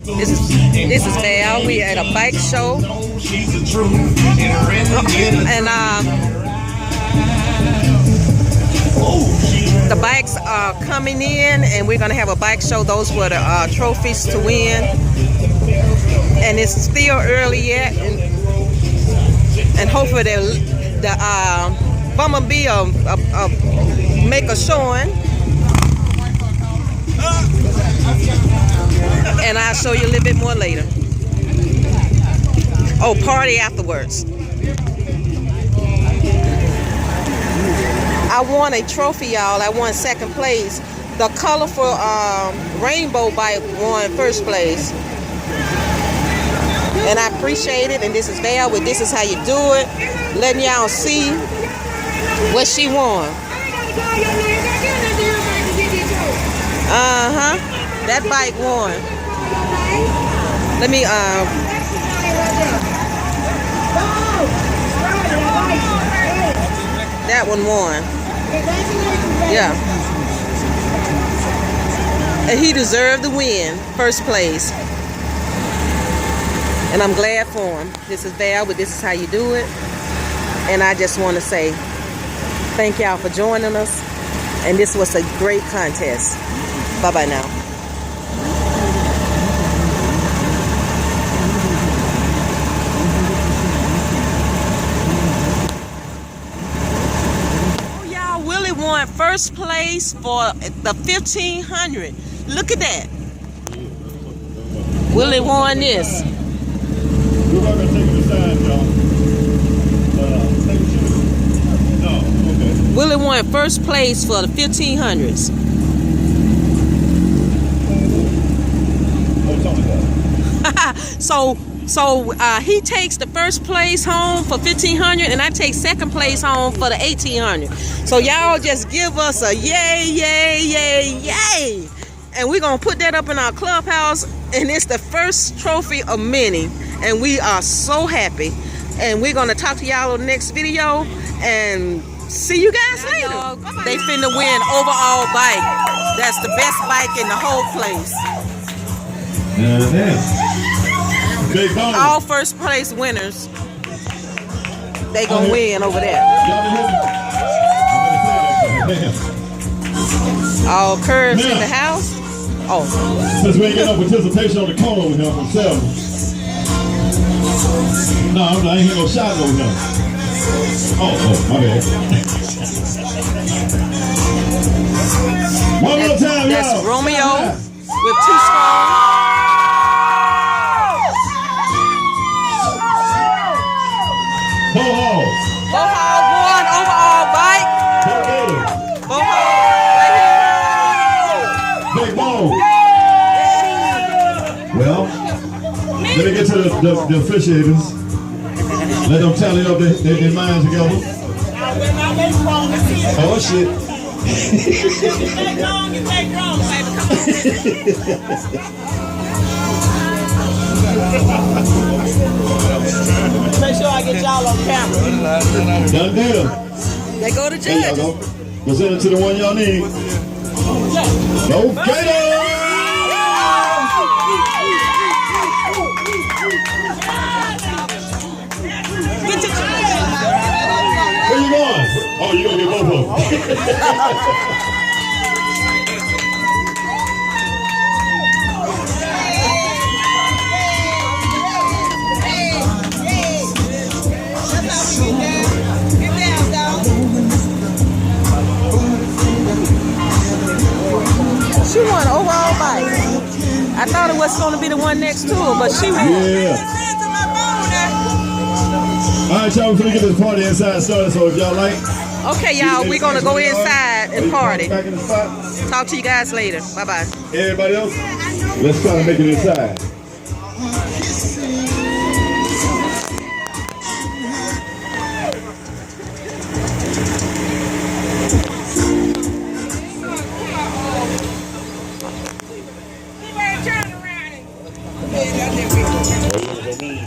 This is Val. We at a bike show, and the bikes are coming in, and we're gonna have a bike show. Those were the trophies to win, and it's still early yet, and hopefully the Bumblebee make a showing. And I'll show you a little bit more later. Oh, party afterwards. I won a trophy, y'all. I won second place. The colorful rainbow bike won first place. And I appreciate it. And this is Val with This Is How You Do It. Letting y'all see what she won. That bike won. Let me that one won. Yeah. And he deserved the win, first place. And I'm glad for him. This is Val with This Is How You Do It. And I just want to say thank y'all for joining us. And this was a great contest. Bye-bye now. Oh, y'all, Willie won first place for the 1500. Look at that. Willie won this. We're not going to take it aside, y'all. No, okay. Willie won first place for the 1500s. So he takes the first place home for 1500, and I take second place home for the 1800. So y'all just give us a yay, yay, yay, yay, and we're gonna put that up in our clubhouse. And it's the first trophy of many, and we are so happy. And we're gonna talk to y'all on the next video, and see you guys later. They finna win overall bike. That's the best bike in the whole place. All first place winners, they gonna win over there. All curves in the house. Oh, since we ain't got no participation on the corner over here himself. No, I ain't hear no shot over here. Oh, my bad. One more time, that's y'all. Romeo with Too Strong. Boho won overall bike. Boho right here. Big Bo. Well, let me get to the officiators. Let them tally up their minds together. Oh shit. Make sure I get y'all on camera. Done deal. They go to judges. Present it to the one y'all need. Go Gator! Where you going? Oh, you gonna get both of them. She won overall bike. I thought it was going to be the one next to her, but she won. Yeah. All right, y'all, we're going to get this party inside started, so if y'all like. Okay, y'all, we're going to go inside and party. Back in the spot. Talk to you guys later. Bye-bye. Everybody else, let's try to make it inside.